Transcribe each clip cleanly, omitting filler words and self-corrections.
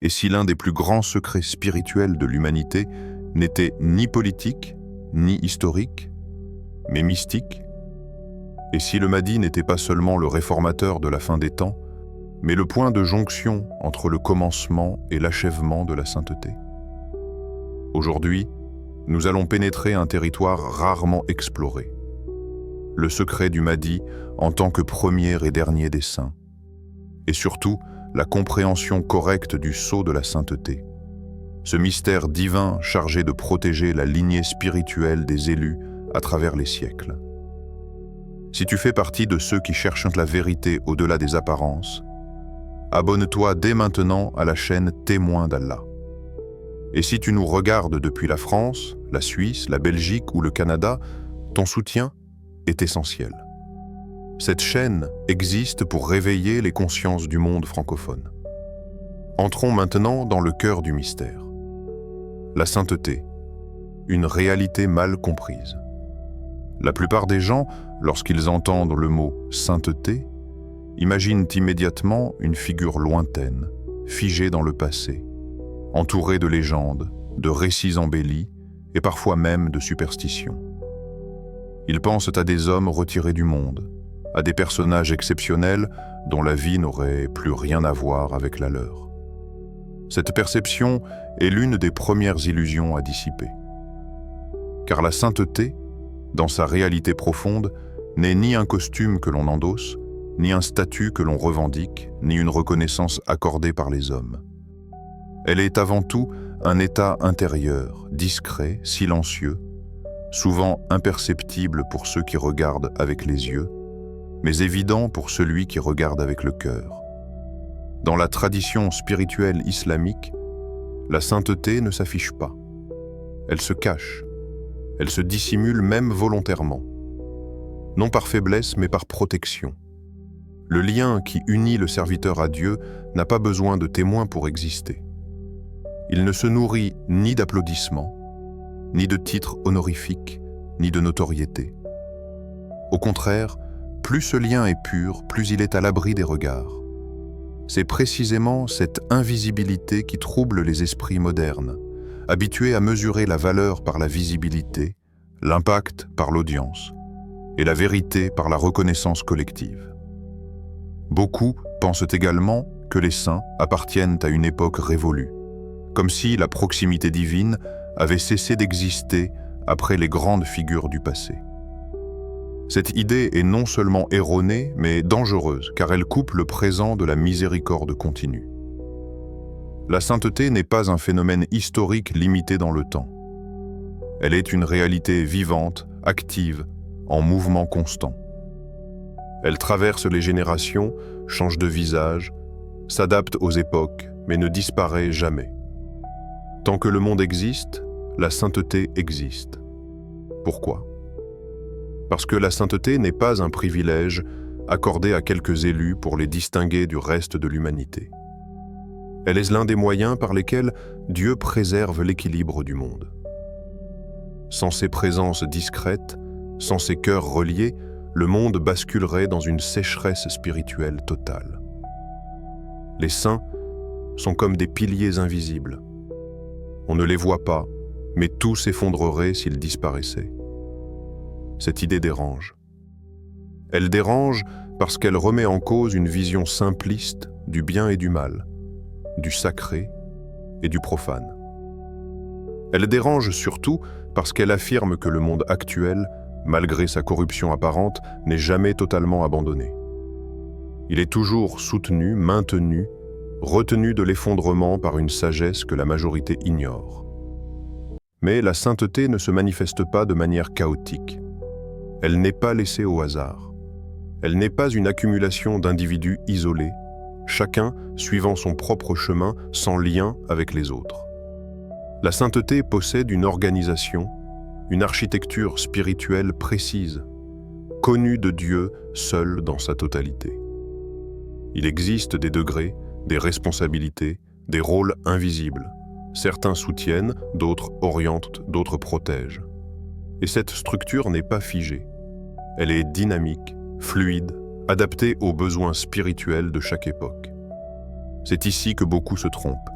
Et si l'un des plus grands secrets spirituels de l'humanité n'était ni politique, ni historique, mais mystique? Et si le Mahdi n'était pas seulement le réformateur de la fin des temps, mais le point de jonction entre le commencement et l'achèvement de la sainteté? Aujourd'hui, nous allons pénétrer un territoire rarement exploré. Le secret du Mahdi en tant que premier et dernier des saints. Et surtout, la compréhension correcte du sceau de la sainteté. Ce mystère divin chargé de protéger la lignée spirituelle des élus à travers les siècles. Si tu fais partie de ceux qui cherchent la vérité au-delà des apparences, abonne-toi dès maintenant à la chaîne Témoins d'Allah. Et si tu nous regardes depuis la France, la Suisse, la Belgique ou le Canada, ton soutien est essentiel. Cette chaîne existe pour réveiller les consciences du monde francophone. Entrons maintenant dans le cœur du mystère. La sainteté, une réalité mal comprise. La plupart des gens, lorsqu'ils entendent le mot « sainteté », imaginent immédiatement une figure lointaine, figée dans le passé, entourée de légendes, de récits embellis et parfois même de superstitions. Ils pensent à des hommes retirés du monde, à des personnages exceptionnels dont la vie n'aurait plus rien à voir avec la leur. Cette perception est l'une des premières illusions à dissiper. Car la sainteté, dans sa réalité profonde, n'est ni un costume que l'on endosse, ni un statut que l'on revendique, ni une reconnaissance accordée par les hommes. Elle est avant tout un état intérieur, discret, silencieux, souvent imperceptible pour ceux qui regardent avec les yeux, mais évident pour celui qui regarde avec le cœur. Dans la tradition spirituelle islamique, la sainteté ne s'affiche pas. Elle se cache. Elle se dissimule même volontairement. Non par faiblesse, mais par protection. Le lien qui unit le serviteur à Dieu n'a pas besoin de témoins pour exister. Il ne se nourrit ni d'applaudissements, ni de titres honorifiques, ni de notoriété. Au contraire, plus ce lien est pur, plus il est à l'abri des regards. C'est précisément cette invisibilité qui trouble les esprits modernes, habitués à mesurer la valeur par la visibilité, l'impact par l'audience, et la vérité par la reconnaissance collective. Beaucoup pensent également que les saints appartiennent à une époque révolue, comme si la proximité divine avait cessé d'exister après les grandes figures du passé. Cette idée est non seulement erronée, mais dangereuse, car elle coupe le présent de la miséricorde continue. La sainteté n'est pas un phénomène historique limité dans le temps. Elle est une réalité vivante, active, en mouvement constant. Elle traverse les générations, change de visage, s'adapte aux époques, mais ne disparaît jamais. Tant que le monde existe, la sainteté existe. Pourquoi? Parce que la sainteté n'est pas un privilège accordé à quelques élus pour les distinguer du reste de l'humanité. Elle est l'un des moyens par lesquels Dieu préserve l'équilibre du monde. Sans ces présences discrètes, sans ces cœurs reliés, le monde basculerait dans une sécheresse spirituelle totale. Les saints sont comme des piliers invisibles. On ne les voit pas, mais tout s'effondrerait s'ils disparaissaient. Cette idée dérange. Elle dérange parce qu'elle remet en cause une vision simpliste du bien et du mal, du sacré et du profane. Elle dérange surtout parce qu'elle affirme que le monde actuel, malgré sa corruption apparente, n'est jamais totalement abandonné. Il est toujours soutenu, maintenu, retenu de l'effondrement par une sagesse que la majorité ignore. Mais la sainteté ne se manifeste pas de manière chaotique. Elle n'est pas laissée au hasard. Elle n'est pas une accumulation d'individus isolés, chacun suivant son propre chemin sans lien avec les autres. La sainteté possède une organisation, une architecture spirituelle précise, connue de Dieu seul dans sa totalité. Il existe des degrés, des responsabilités, des rôles invisibles. Certains soutiennent, d'autres orientent, d'autres protègent. Et cette structure n'est pas figée. Elle est dynamique, fluide, adaptée aux besoins spirituels de chaque époque. C'est ici que beaucoup se trompent.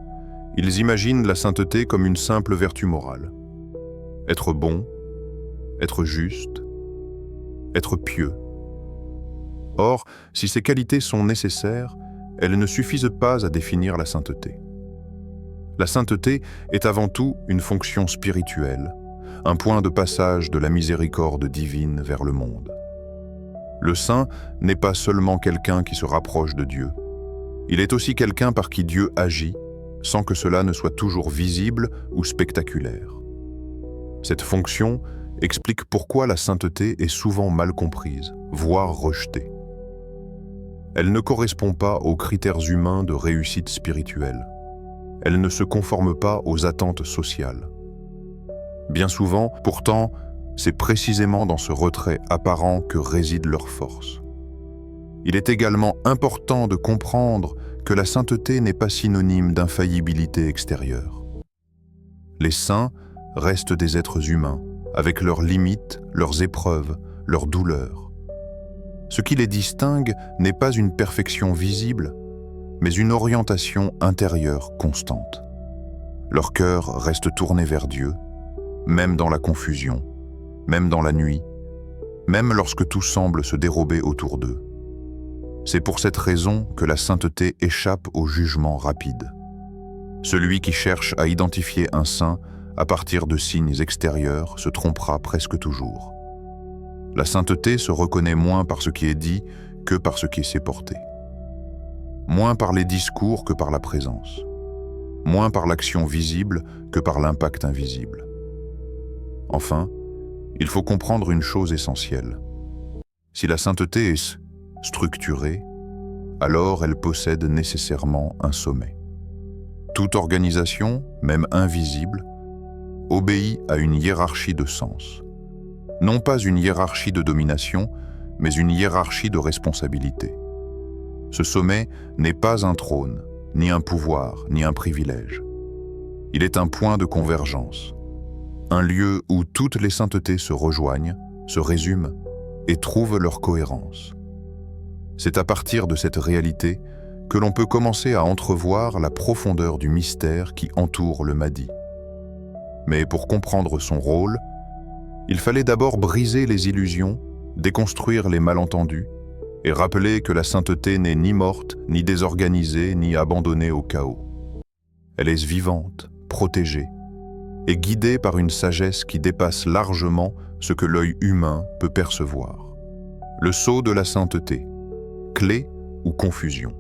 Ils imaginent la sainteté comme une simple vertu morale. Être bon, être juste, être pieux. Or, si ces qualités sont nécessaires, elles ne suffisent pas à définir la sainteté. La sainteté est avant tout une fonction spirituelle, un point de passage de la miséricorde divine vers le monde. Le saint n'est pas seulement quelqu'un qui se rapproche de Dieu, il est aussi quelqu'un par qui Dieu agit, sans que cela ne soit toujours visible ou spectaculaire. Cette fonction explique pourquoi la sainteté est souvent mal comprise, voire rejetée. Elle ne correspond pas aux critères humains de réussite spirituelle. Elle ne se conforme pas aux attentes sociales. Bien souvent, pourtant, c'est précisément dans ce retrait apparent que réside leur force. Il est également important de comprendre que la sainteté n'est pas synonyme d'infaillibilité extérieure. Les saints restent des êtres humains, avec leurs limites, leurs épreuves, leurs douleurs. Ce qui les distingue n'est pas une perfection visible, mais une orientation intérieure constante. Leur cœur reste tourné vers Dieu, même dans la confusion, même dans la nuit, même lorsque tout semble se dérober autour d'eux. C'est pour cette raison que la sainteté échappe au jugement rapide. Celui qui cherche à identifier un saint à partir de signes extérieurs se trompera presque toujours. La sainteté se reconnaît moins par ce qui est dit que par ce qui s'est porté. Moins par les discours que par la présence. Moins par l'action visible que par l'impact invisible. Enfin, il faut comprendre une chose essentielle. Si la sainteté est structurée, alors elle possède nécessairement un sommet. Toute organisation, même invisible, obéit à une hiérarchie de sens. Non pas une hiérarchie de domination, mais une hiérarchie de responsabilité. Ce sommet n'est pas un trône, ni un pouvoir, ni un privilège. Il est un point de convergence, un lieu où toutes les saintetés se rejoignent, se résument et trouvent leur cohérence. C'est à partir de cette réalité que l'on peut commencer à entrevoir la profondeur du mystère qui entoure le Mahdi. Mais pour comprendre son rôle, il fallait d'abord briser les illusions, déconstruire les malentendus et rappeler que la sainteté n'est ni morte, ni désorganisée, ni abandonnée au chaos. Elle est vivante, protégée et guidée par une sagesse qui dépasse largement ce que l'œil humain peut percevoir. Le sceau de la sainteté, clé ou confusion.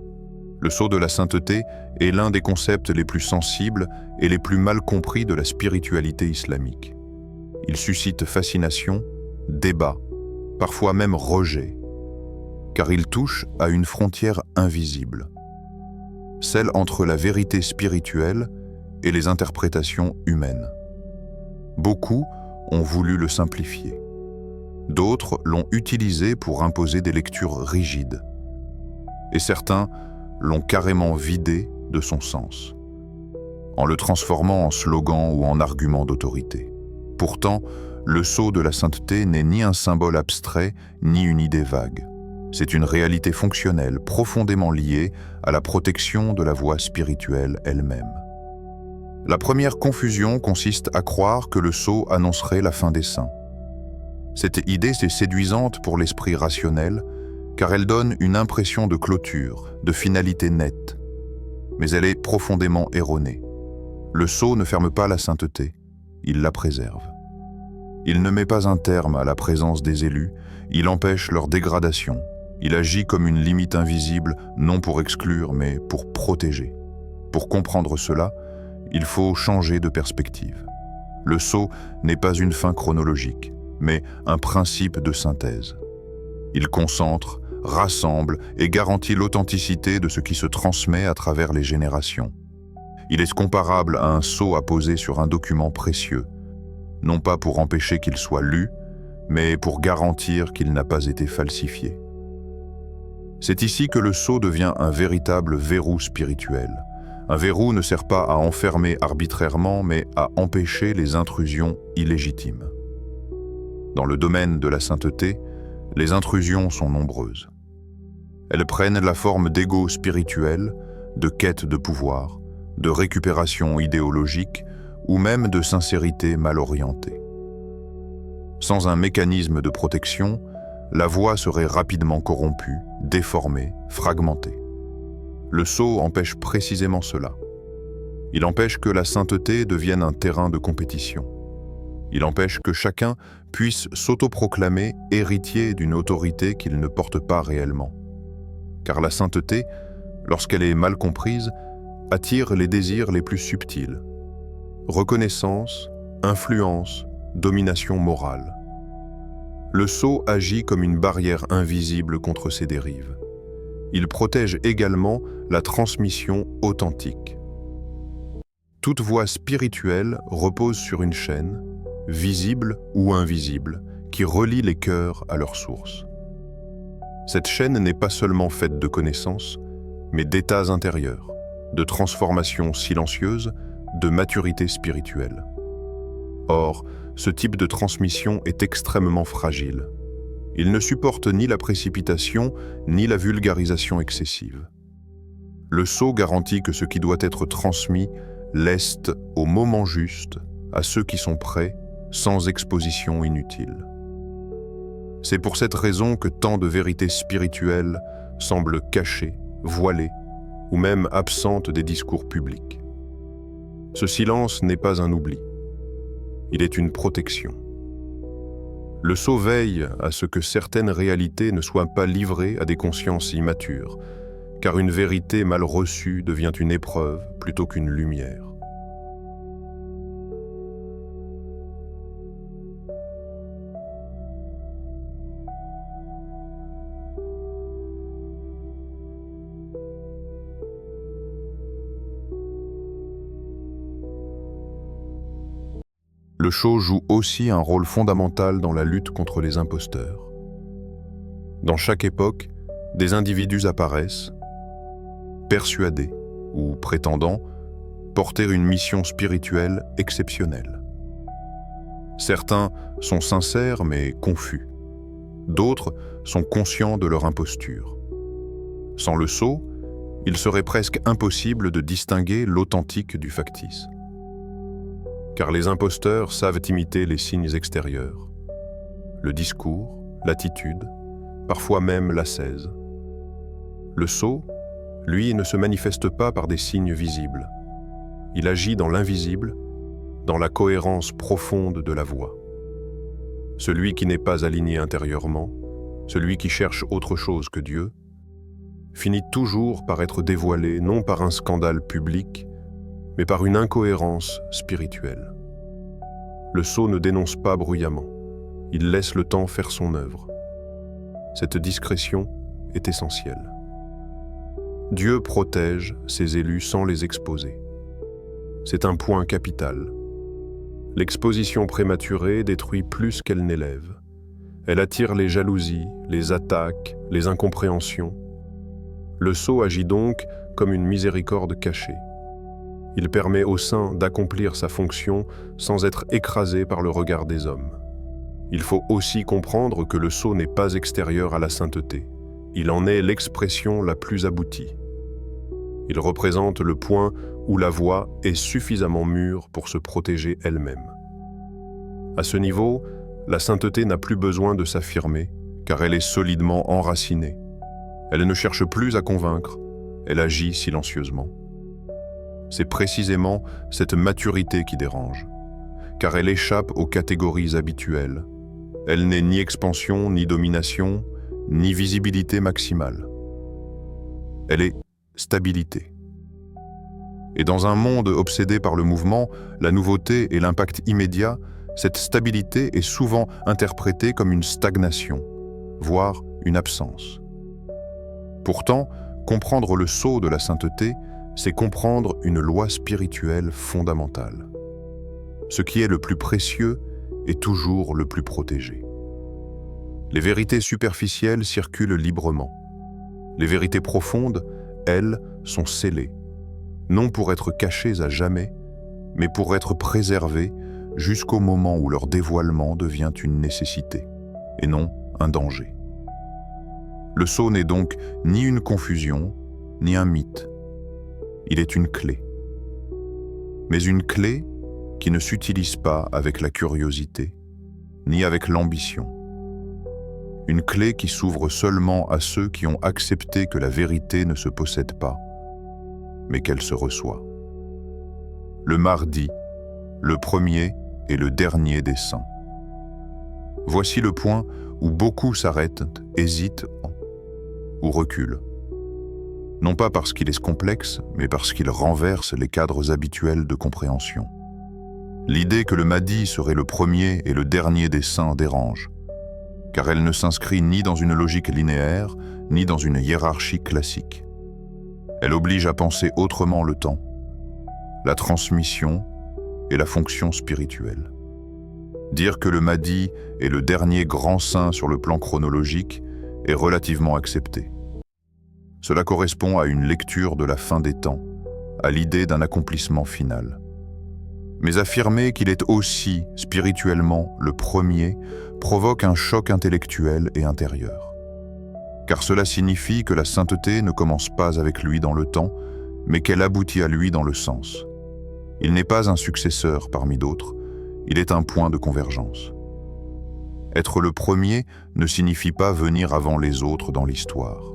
Le sceau de la sainteté est l'un des concepts les plus sensibles et les plus mal compris de la spiritualité islamique. Il suscite fascination, débat, parfois même rejet, car il touche à une frontière invisible, celle entre la vérité spirituelle et les interprétations humaines. Beaucoup ont voulu le simplifier. D'autres l'ont utilisé pour imposer des lectures rigides. Et certains l'ont carrément vidé de son sens, en le transformant en slogan ou en argument d'autorité. Pourtant, le sceau de la sainteté n'est ni un symbole abstrait, ni une idée vague. C'est une réalité fonctionnelle profondément liée à la protection de la voie spirituelle elle-même. La première confusion consiste à croire que le sceau annoncerait la fin des saints. Cette idée est séduisante pour l'esprit rationnel, car elle donne une impression de clôture, de finalité nette. Mais elle est profondément erronée. Le sceau ne ferme pas la sainteté, il la préserve. Il ne met pas un terme à la présence des élus, il empêche leur dégradation. Il agit comme une limite invisible, non pour exclure, mais pour protéger. Pour comprendre cela, il faut changer de perspective. Le sceau n'est pas une fin chronologique, mais un principe de synthèse. Il concentre, rassemble et garantit l'authenticité de ce qui se transmet à travers les générations. Il est comparable à un sceau à poser sur un document précieux, non pas pour empêcher qu'il soit lu, mais pour garantir qu'il n'a pas été falsifié. C'est ici que le sceau devient un véritable verrou spirituel. Un verrou ne sert pas à enfermer arbitrairement, mais à empêcher les intrusions illégitimes. Dans le domaine de la sainteté, les intrusions sont nombreuses. Elles prennent la forme d'ego spirituel, de quête de pouvoir, de récupération idéologique ou même de sincérité mal orientée. Sans un mécanisme de protection, la voie serait rapidement corrompue, déformée, fragmentée. Le sceau empêche précisément cela. Il empêche que la sainteté devienne un terrain de compétition. Il empêche que chacun puisse s'autoproclamer héritier d'une autorité qu'il ne porte pas réellement. Car la sainteté, lorsqu'elle est mal comprise, attire les désirs les plus subtils. Reconnaissance, influence, domination morale. Le sceau agit comme une barrière invisible contre ces dérives. Il protège également la transmission authentique. Toute voie spirituelle repose sur une chaîne, visible ou invisible, qui relie les cœurs à leur source. Cette chaîne n'est pas seulement faite de connaissances, mais d'états intérieurs, de transformations silencieuses, de maturité spirituelle. Or, ce type de transmission est extrêmement fragile. Il ne supporte ni la précipitation, ni la vulgarisation excessive. Le sceau garantit que ce qui doit être transmis l'est au moment juste à ceux qui sont prêts, sans exposition inutile. C'est pour cette raison que tant de vérités spirituelles semblent cachées, voilées, ou même absentes des discours publics. Ce silence n'est pas un oubli. Il est une protection. Le sceau veille à ce que certaines réalités ne soient pas livrées à des consciences immatures, car une vérité mal reçue devient une épreuve plutôt qu'une lumière. Le sceau joue aussi un rôle fondamental dans la lutte contre les imposteurs. Dans chaque époque, des individus apparaissent, persuadés ou prétendant porter une mission spirituelle exceptionnelle. Certains sont sincères mais confus. D'autres sont conscients de leur imposture. Sans le sceau, il serait presque impossible de distinguer l'authentique du factice. Car les imposteurs savent imiter les signes extérieurs, le discours, l'attitude, parfois même l'ascèse. Le sceau, lui, ne se manifeste pas par des signes visibles. Il agit dans l'invisible, dans la cohérence profonde de la voix. Celui qui n'est pas aligné intérieurement, celui qui cherche autre chose que Dieu, finit toujours par être dévoilé non par un scandale public, mais par une incohérence spirituelle. Le sceau ne dénonce pas bruyamment, il laisse le temps faire son œuvre. Cette discrétion est essentielle. Dieu protège ses élus sans les exposer. C'est un point capital. L'exposition prématurée détruit plus qu'elle n'élève. Elle attire les jalousies, les attaques, les incompréhensions. Le sceau agit donc comme une miséricorde cachée. Il permet au saint d'accomplir sa fonction sans être écrasé par le regard des hommes. Il faut aussi comprendre que le sceau n'est pas extérieur à la sainteté. Il en est l'expression la plus aboutie. Il représente le point où la voie est suffisamment mûre pour se protéger elle-même. À ce niveau, la sainteté n'a plus besoin de s'affirmer, car elle est solidement enracinée. Elle ne cherche plus à convaincre, elle agit silencieusement. C'est précisément cette maturité qui dérange, car elle échappe aux catégories habituelles. Elle n'est ni expansion, ni domination, ni visibilité maximale. Elle est stabilité. Et dans un monde obsédé par le mouvement, la nouveauté et l'impact immédiat, cette stabilité est souvent interprétée comme une stagnation, voire une absence. Pourtant, comprendre le sceau de la sainteté, c'est comprendre une loi spirituelle fondamentale. Ce qui est le plus précieux est toujours le plus protégé. Les vérités superficielles circulent librement. Les vérités profondes, elles, sont scellées, non pour être cachées à jamais, mais pour être préservées jusqu'au moment où leur dévoilement devient une nécessité, et non un danger. Le sceau n'est donc ni une confusion, ni un mythe. Il est une clé, mais une clé qui ne s'utilise pas avec la curiosité, ni avec l'ambition. Une clé qui s'ouvre seulement à ceux qui ont accepté que la vérité ne se possède pas, mais qu'elle se reçoit. Le Mahdi, le premier et le dernier des saints. Voici le point où beaucoup s'arrêtent, hésitent ou reculent. Non pas parce qu'il est complexe, mais parce qu'il renverse les cadres habituels de compréhension. L'idée que le Mahdi serait le premier et le dernier des saints dérange, car elle ne s'inscrit ni dans une logique linéaire, ni dans une hiérarchie classique. Elle oblige à penser autrement le temps, la transmission et la fonction spirituelle. Dire que le Mahdi est le dernier grand saint sur le plan chronologique est relativement accepté. Cela correspond à une lecture de la fin des temps, à l'idée d'un accomplissement final. Mais affirmer qu'il est aussi, spirituellement, le premier, provoque un choc intellectuel et intérieur. Car cela signifie que la sainteté ne commence pas avec lui dans le temps, mais qu'elle aboutit à lui dans le sens. Il n'est pas un successeur parmi d'autres, il est un point de convergence. Être le premier ne signifie pas venir avant les autres dans l'histoire.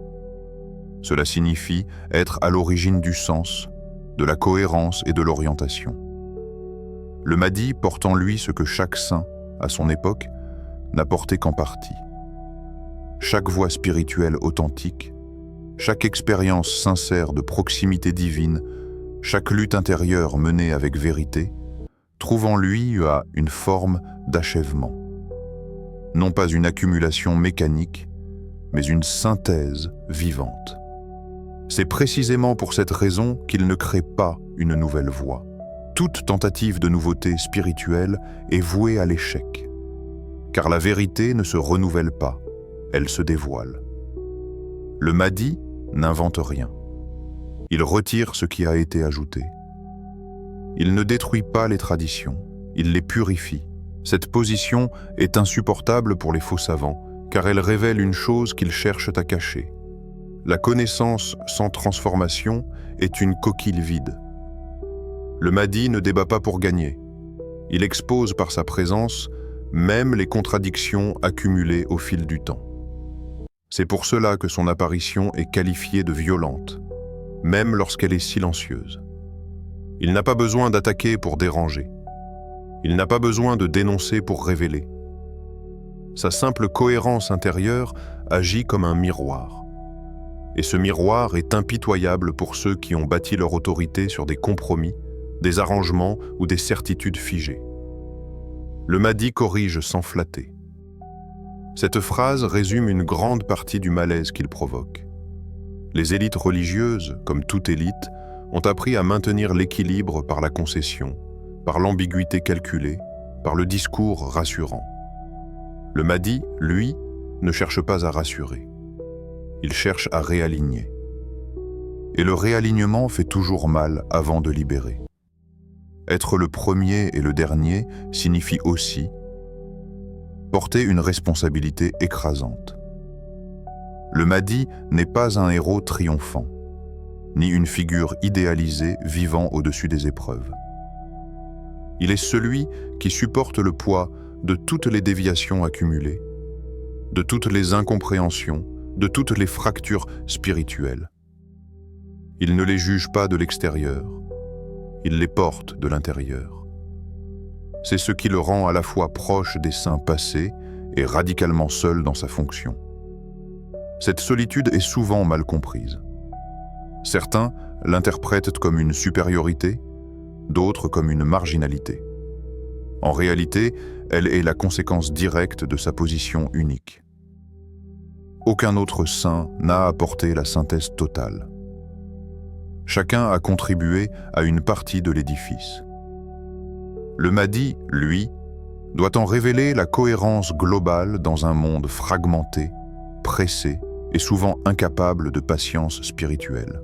Cela signifie être à l'origine du sens, de la cohérence et de l'orientation. Le Mahdi porte en lui ce que chaque saint, à son époque, n'a porté qu'en partie. Chaque voie spirituelle authentique, chaque expérience sincère de proximité divine, chaque lutte intérieure menée avec vérité, trouve en lui une forme d'achèvement. Non pas une accumulation mécanique, mais une synthèse vivante. C'est précisément pour cette raison qu'il ne crée pas une nouvelle voie. Toute tentative de nouveauté spirituelle est vouée à l'échec. Car la vérité ne se renouvelle pas, elle se dévoile. Le Mahdi n'invente rien. Il retire ce qui a été ajouté. Il ne détruit pas les traditions, il les purifie. Cette position est insupportable pour les faux savants, car elle révèle une chose qu'ils cherchent à cacher. La connaissance sans transformation est une coquille vide. Le Mahdi ne débat pas pour gagner. Il expose par sa présence même les contradictions accumulées au fil du temps. C'est pour cela que son apparition est qualifiée de violente, même lorsqu'elle est silencieuse. Il n'a pas besoin d'attaquer pour déranger. Il n'a pas besoin de dénoncer pour révéler. Sa simple cohérence intérieure agit comme un miroir. Et ce miroir est impitoyable pour ceux qui ont bâti leur autorité sur des compromis, des arrangements ou des certitudes figées. Le Mahdi corrige sans flatter. Cette phrase résume une grande partie du malaise qu'il provoque. Les élites religieuses, comme toute élite, ont appris à maintenir l'équilibre par la concession, par l'ambiguïté calculée, par le discours rassurant. Le Mahdi, lui, ne cherche pas à rassurer. Il cherche à réaligner. Et le réalignement fait toujours mal avant de libérer. Être le premier et le dernier signifie aussi porter une responsabilité écrasante. Le Mahdi n'est pas un héros triomphant, ni une figure idéalisée vivant au-dessus des épreuves. Il est celui qui supporte le poids de toutes les déviations accumulées, de toutes les incompréhensions, de toutes les fractures spirituelles. Il ne les juge pas de l'extérieur, il les porte de l'intérieur. C'est ce qui le rend à la fois proche des saints passés et radicalement seul dans sa fonction. Cette solitude est souvent mal comprise. Certains l'interprètent comme une supériorité, d'autres comme une marginalité. En réalité, elle est la conséquence directe de sa position unique. Aucun autre saint n'a apporté la synthèse totale. Chacun a contribué à une partie de l'édifice. Le Mahdi, lui, doit en révéler la cohérence globale dans un monde fragmenté, pressé et souvent incapable de patience spirituelle.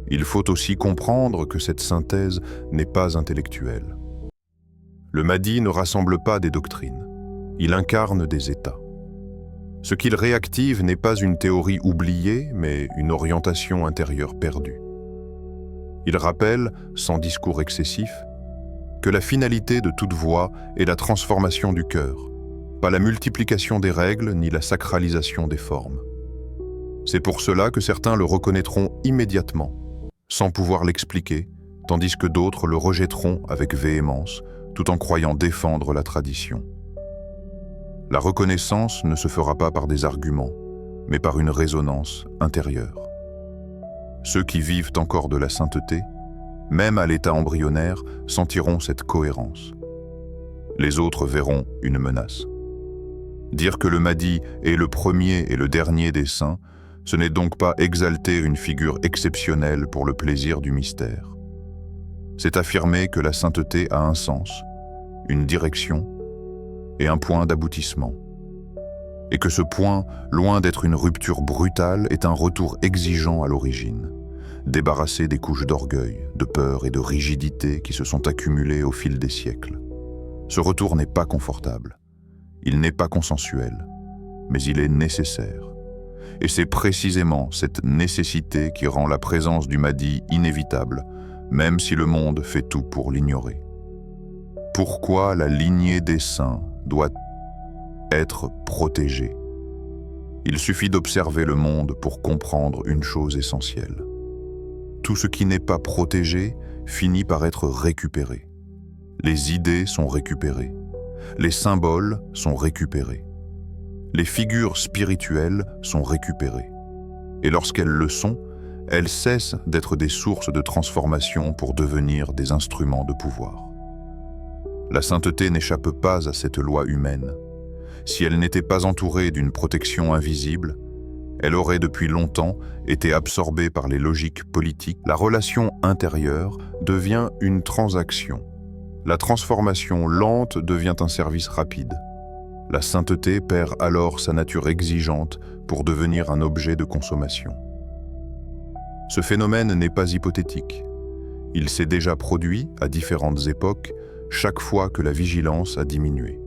Il faut aussi comprendre que cette synthèse n'est pas intellectuelle. Le Mahdi ne rassemble pas des doctrines, il incarne des états. Ce qu'il réactive n'est pas une théorie oubliée, mais une orientation intérieure perdue. Il rappelle, sans discours excessif, que la finalité de toute voie est la transformation du cœur, pas la multiplication des règles ni la sacralisation des formes. C'est pour cela que certains le reconnaîtront immédiatement, sans pouvoir l'expliquer, tandis que d'autres le rejetteront avec véhémence, tout en croyant défendre la tradition. La reconnaissance ne se fera pas par des arguments, mais par une résonance intérieure. Ceux qui vivent encore de la sainteté, même à l'état embryonnaire, sentiront cette cohérence. Les autres verront une menace. Dire que le Mahdi est le premier et le dernier des saints, ce n'est donc pas exalter une figure exceptionnelle pour le plaisir du mystère. C'est affirmer que la sainteté a un sens, une direction et un point d'aboutissement. Et que ce point, loin d'être une rupture brutale, est un retour exigeant à l'origine, débarrassé des couches d'orgueil, de peur et de rigidité qui se sont accumulées au fil des siècles. Ce retour n'est pas confortable, il n'est pas consensuel, mais il est nécessaire. Et c'est précisément cette nécessité qui rend la présence du Mahdi inévitable, même si le monde fait tout pour l'ignorer. Pourquoi la lignée des saints doit être protégée? Il suffit d'observer le monde pour comprendre une chose essentielle. Tout ce qui n'est pas protégé finit par être récupéré. Les idées sont récupérées. Les symboles sont récupérés. Les figures spirituelles sont récupérées. Et lorsqu'elles le sont, elles cessent d'être des sources de transformation pour devenir des instruments de pouvoir. La sainteté n'échappe pas à cette loi humaine. Si elle n'était pas entourée d'une protection invisible, elle aurait depuis longtemps été absorbée par les logiques politiques. La relation intérieure devient une transaction. La transformation lente devient un service rapide. La sainteté perd alors sa nature exigeante pour devenir un objet de consommation. Ce phénomène n'est pas hypothétique. Il s'est déjà produit à différentes époques, chaque fois que la vigilance a diminué.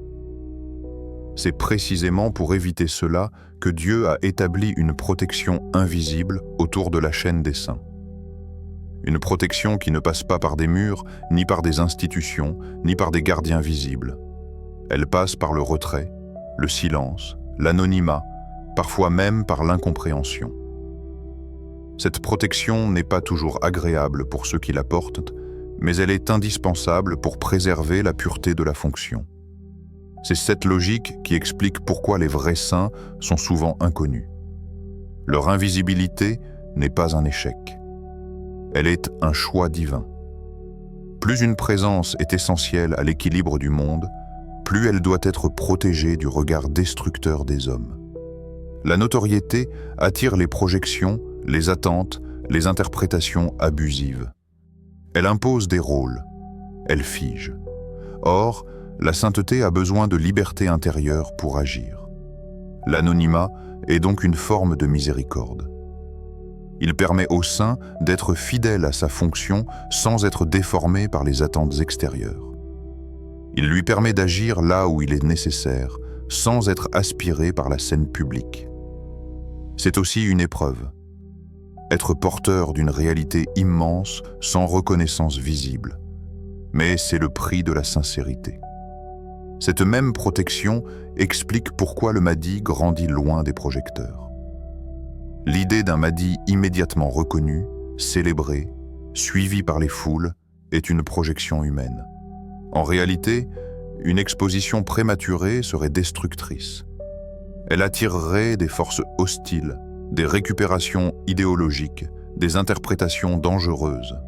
C'est précisément pour éviter cela que Dieu a établi une protection invisible autour de la chaîne des saints. Une protection qui ne passe pas par des murs, ni par des institutions, ni par des gardiens visibles. Elle passe par le retrait, le silence, l'anonymat, parfois même par l'incompréhension. Cette protection n'est pas toujours agréable pour ceux qui la portent, mais elle est indispensable pour préserver la pureté de la fonction. C'est cette logique qui explique pourquoi les vrais saints sont souvent inconnus. Leur invisibilité n'est pas un échec. Elle est un choix divin. Plus une présence est essentielle à l'équilibre du monde, plus elle doit être protégée du regard destructeur des hommes. La notoriété attire les projections, les attentes, les interprétations abusives. Elle impose des rôles, elle fige. Or, la sainteté a besoin de liberté intérieure pour agir. L'anonymat est donc une forme de miséricorde. Il permet au saint d'être fidèle à sa fonction sans être déformé par les attentes extérieures. Il lui permet d'agir là où il est nécessaire, sans être aspiré par la scène publique. C'est aussi une épreuve. Être porteur d'une réalité immense sans reconnaissance visible. Mais c'est le prix de la sincérité. Cette même protection explique pourquoi le Mahdi grandit loin des projecteurs. L'idée d'un Mahdi immédiatement reconnu, célébré, suivi par les foules, est une projection humaine. En réalité, une exposition prématurée serait destructrice. Elle attirerait des forces hostiles, des récupérations idéologiques, des interprétations dangereuses.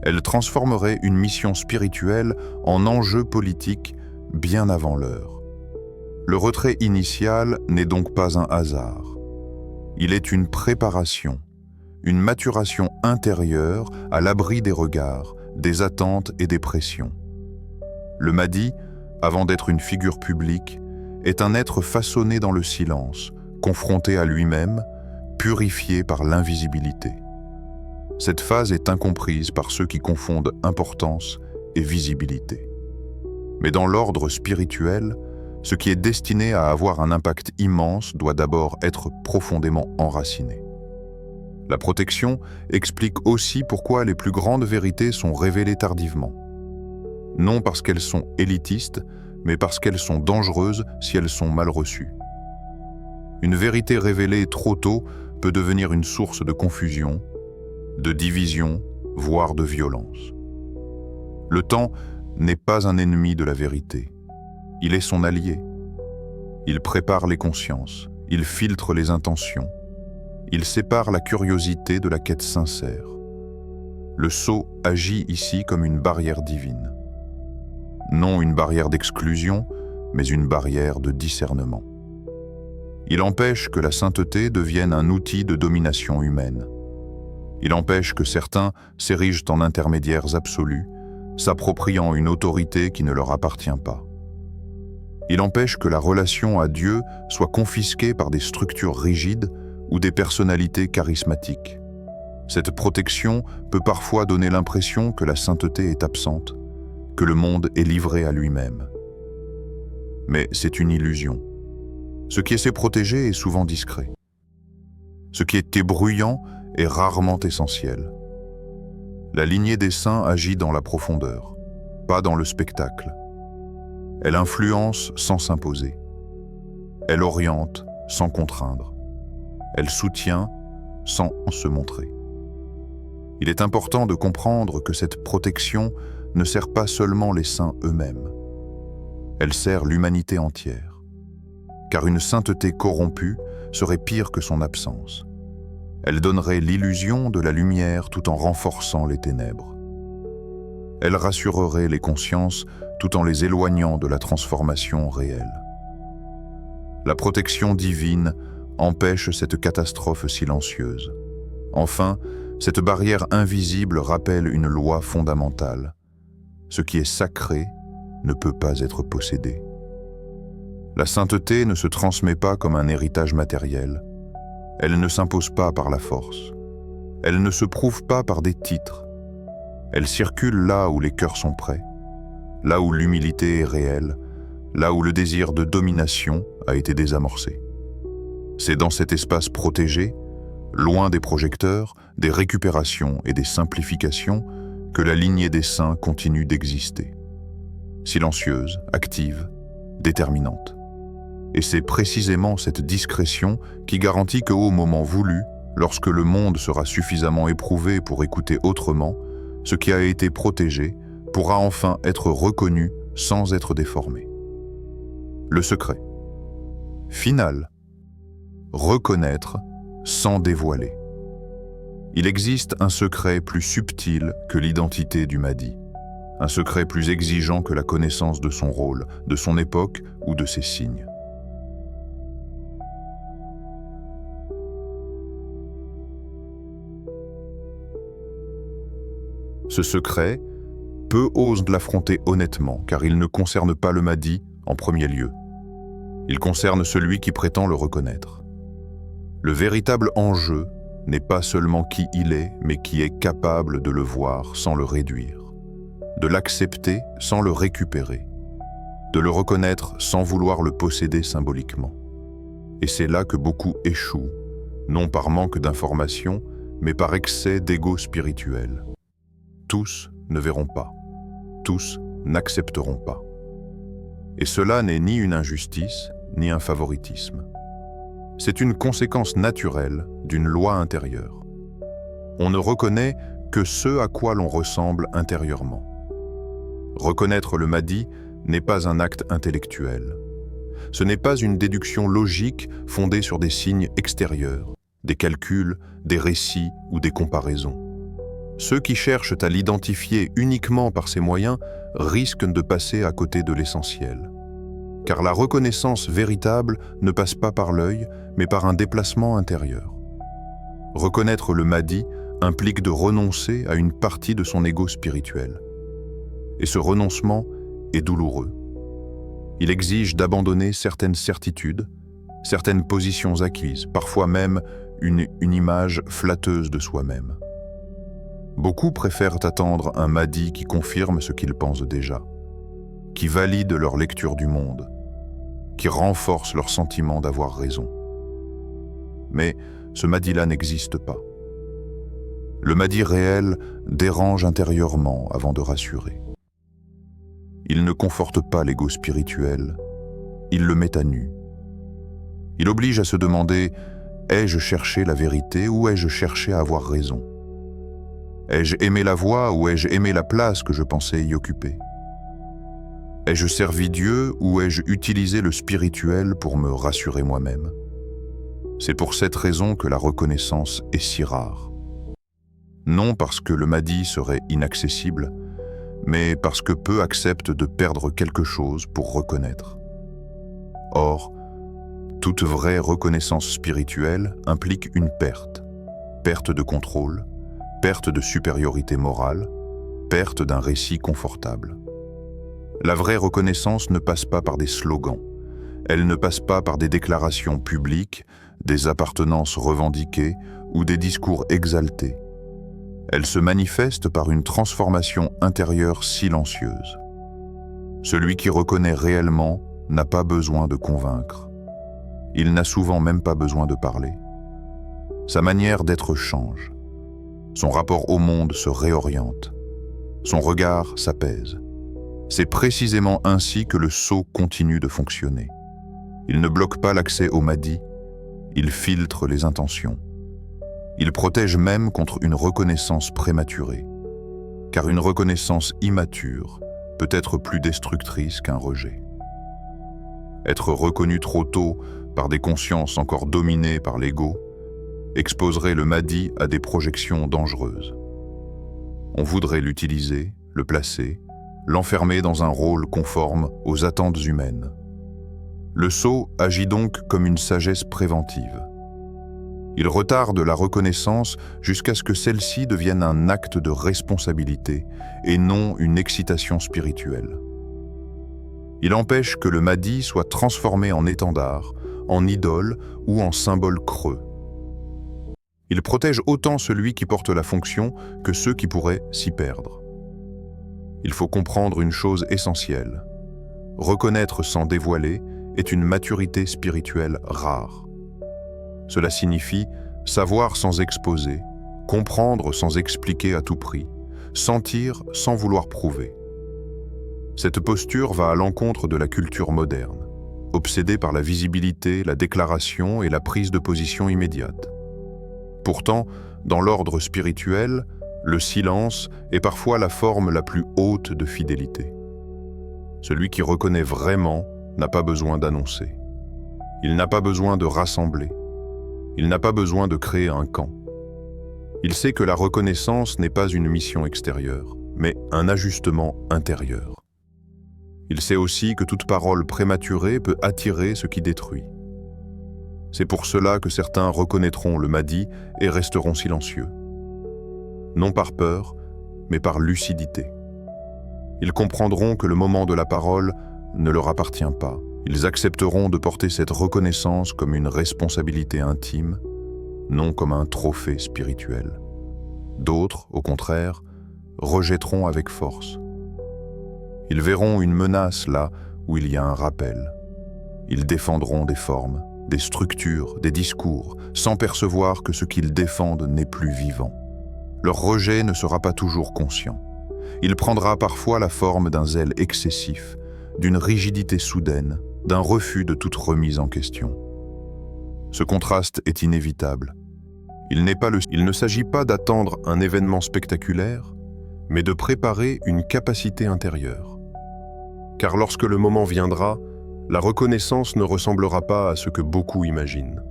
Elle transformerait une mission spirituelle en enjeu politique bien avant l'heure. Le retrait initial n'est donc pas un hasard. Il est une préparation, une maturation intérieure à l'abri des regards, des attentes et des pressions. Le Mahdi, avant d'être une figure publique, est un être façonné dans le silence, confronté à lui-même, purifié par l'invisibilité. Cette phase est incomprise par ceux qui confondent importance et visibilité. Mais dans l'ordre spirituel, ce qui est destiné à avoir un impact immense doit d'abord être profondément enraciné. La protection explique aussi pourquoi les plus grandes vérités sont révélées tardivement. Non parce qu'elles sont élitistes, mais parce qu'elles sont dangereuses si elles sont mal reçues. Une vérité révélée trop tôt peut devenir une source de confusion, de division, voire de violence. Le temps n'est pas un ennemi de la vérité. Il est son allié. Il prépare les consciences, il filtre les intentions, il sépare la curiosité de la quête sincère. Le sceau agit ici comme une barrière divine. Non une barrière d'exclusion, mais une barrière de discernement. Il empêche que la sainteté devienne un outil de domination humaine. Il empêche que certains s'érigent en intermédiaires absolus, s'appropriant une autorité qui ne leur appartient pas. Il empêche que la relation à Dieu soit confisquée par des structures rigides ou des personnalités charismatiques. Cette protection peut parfois donner l'impression que la sainteté est absente, que le monde est livré à lui-même. Mais c'est une illusion. Ce qui essaie protéger est souvent discret. Ce qui est bruyant est rarement essentiel. La lignée des saints agit dans la profondeur, pas dans le spectacle. Elle influence sans s'imposer. Elle oriente sans contraindre. Elle soutient sans se montrer. Il est important de comprendre que cette protection ne sert pas seulement les saints eux-mêmes. Elle sert l'humanité entière. Car une sainteté corrompue serait pire que son absence. Elle donnerait l'illusion de la lumière tout en renforçant les ténèbres. Elle rassurerait les consciences tout en les éloignant de la transformation réelle. La protection divine empêche cette catastrophe silencieuse. Enfin, cette barrière invisible rappelle une loi fondamentale. Ce qui est sacré ne peut pas être possédé. La sainteté ne se transmet pas comme un héritage matériel. Elle ne s'impose pas par la force. Elle ne se prouve pas par des titres. Elle circule là où les cœurs sont prêts, là où l'humilité est réelle, là où le désir de domination a été désamorcé. C'est dans cet espace protégé, loin des projecteurs, des récupérations et des simplifications, que la lignée des saints continue d'exister. Silencieuse, active, déterminante. Et c'est précisément cette discrétion qui garantit qu'au moment voulu, lorsque le monde sera suffisamment éprouvé pour écouter autrement, ce qui a été protégé pourra enfin être reconnu sans être déformé. Le secret. Final. Reconnaître sans dévoiler. Il existe un secret plus subtil que l'identité du Mahdi, un secret plus exigeant que la connaissance de son rôle, de son époque ou de ses signes. Ce secret, peu osent l'affronter honnêtement, car il ne concerne pas le Mahdi en premier lieu. Il concerne celui qui prétend le reconnaître. Le véritable enjeu n'est pas seulement qui il est, mais qui est capable de le voir sans le réduire, de l'accepter sans le récupérer, de le reconnaître sans vouloir le posséder symboliquement. Et c'est là que beaucoup échouent, non par manque d'information, mais par excès d'ego spirituel. Tous ne verront pas, tous n'accepteront pas. Et cela n'est ni une injustice, ni un favoritisme. C'est une conséquence naturelle d'une loi intérieure. On ne reconnaît que ce à quoi l'on ressemble intérieurement. Reconnaître le Mahdi n'est pas un acte intellectuel. Ce n'est pas une déduction logique fondée sur des signes extérieurs, des calculs, des récits ou des comparaisons. Ceux qui cherchent à l'identifier uniquement par ces moyens risquent de passer à côté de l'essentiel. Car la reconnaissance véritable ne passe pas par l'œil, mais par un déplacement intérieur. Reconnaître le Mahdi implique de renoncer à une partie de son ego spirituel. Et ce renoncement est douloureux. Il exige d'abandonner certaines certitudes, certaines positions acquises, parfois même une image flatteuse de soi-même. Beaucoup préfèrent attendre un Mahdi qui confirme ce qu'ils pensent déjà, qui valide leur lecture du monde, qui renforce leur sentiment d'avoir raison. Mais ce Mahdi-là n'existe pas. Le Mahdi réel dérange intérieurement avant de rassurer. Il ne conforte pas l'ego spirituel, il le met à nu. Il oblige à se demander « ai-je cherché la vérité ou ai-je cherché à avoir raison ? Ai-je aimé la voie ou ai-je aimé la place que je pensais y occuper ? Ai-je servi Dieu ou ai-je utilisé le spirituel pour me rassurer moi-même ? C'est pour cette raison que la reconnaissance est si rare. Non parce que le Mahdi serait inaccessible, mais parce que peu acceptent de perdre quelque chose pour reconnaître. Or, toute vraie reconnaissance spirituelle implique une perte. Perte de contrôle, perte de supériorité morale, perte d'un récit confortable. La vraie reconnaissance ne passe pas par des slogans. Elle ne passe pas par des déclarations publiques, des appartenances revendiquées ou des discours exaltés. Elle se manifeste par une transformation intérieure silencieuse. Celui qui reconnaît réellement n'a pas besoin de convaincre. Il n'a souvent même pas besoin de parler. Sa manière d'être change. Son rapport au monde se réoriente. Son regard s'apaise. C'est précisément ainsi que le sceau continue de fonctionner. Il ne bloque pas l'accès au Mahdi, il filtre les intentions. Il protège même contre une reconnaissance prématurée, car une reconnaissance immature peut être plus destructrice qu'un rejet. Être reconnu trop tôt par des consciences encore dominées par l'ego exposerait le Mahdi à des projections dangereuses. On voudrait l'utiliser, le placer, l'enfermer dans un rôle conforme aux attentes humaines. Le sceau agit donc comme une sagesse préventive. Il retarde la reconnaissance jusqu'à ce que celle-ci devienne un acte de responsabilité et non une excitation spirituelle. Il empêche que le Mahdi soit transformé en étendard, en idole ou en symbole creux. Il protège autant celui qui porte la fonction que ceux qui pourraient s'y perdre. Il faut comprendre une chose essentielle. Reconnaître sans dévoiler est une maturité spirituelle rare. Cela signifie savoir sans exposer, comprendre sans expliquer à tout prix, sentir sans vouloir prouver. Cette posture va à l'encontre de la culture moderne, obsédée par la visibilité, la déclaration et la prise de position immédiate. Pourtant, dans l'ordre spirituel, le silence est parfois la forme la plus haute de fidélité. Celui qui reconnaît vraiment n'a pas besoin d'annoncer. Il n'a pas besoin de rassembler. Il n'a pas besoin de créer un camp. Il sait que la reconnaissance n'est pas une mission extérieure, mais un ajustement intérieur. Il sait aussi que toute parole prématurée peut attirer ce qui détruit. C'est pour cela que certains reconnaîtront le Mahdi et resteront silencieux. Non par peur, mais par lucidité. Ils comprendront que le moment de la parole ne leur appartient pas. Ils accepteront de porter cette reconnaissance comme une responsabilité intime, non comme un trophée spirituel. D'autres, au contraire, rejetteront avec force. Ils verront une menace là où il y a un rappel. Ils défendront des formes, des structures, des discours, sans percevoir que ce qu'ils défendent n'est plus vivant. Leur rejet ne sera pas toujours conscient. Il prendra parfois la forme d'un zèle excessif, d'une rigidité soudaine, d'un refus de toute remise en question. Ce contraste est inévitable. Il ne s'agit pas d'attendre un événement spectaculaire, mais de préparer une capacité intérieure. Car lorsque le moment viendra, la reconnaissance ne ressemblera pas à ce que beaucoup imaginent.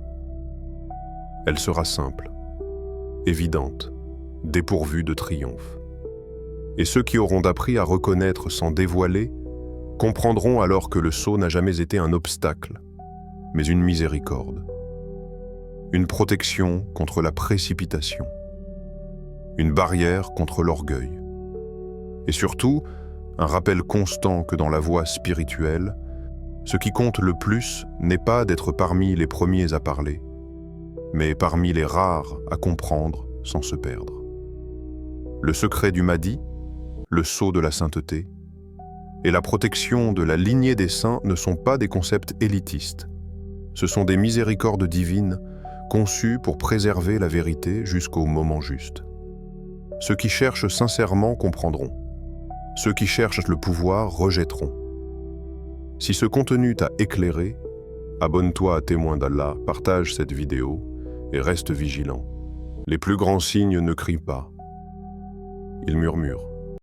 Elle sera simple, évidente, dépourvue de triomphe. Et ceux qui auront appris à reconnaître sans dévoiler comprendront alors que le sceau n'a jamais été un obstacle, mais une miséricorde. Une protection contre la précipitation. Une barrière contre l'orgueil. Et surtout, un rappel constant que dans la voie spirituelle, ce qui compte le plus n'est pas d'être parmi les premiers à parler, mais parmi les rares à comprendre sans se perdre. Le secret du Mahdi, le sceau de la sainteté, et la protection de la lignée des saints ne sont pas des concepts élitistes. Ce sont des miséricordes divines conçues pour préserver la vérité jusqu'au moment juste. Ceux qui cherchent sincèrement comprendront. Ceux qui cherchent le pouvoir rejetteront. Si ce contenu t'a éclairé, abonne-toi à Témoin d'Allah, partage cette vidéo et reste vigilant. Les plus grands signes ne crient pas, ils murmurent.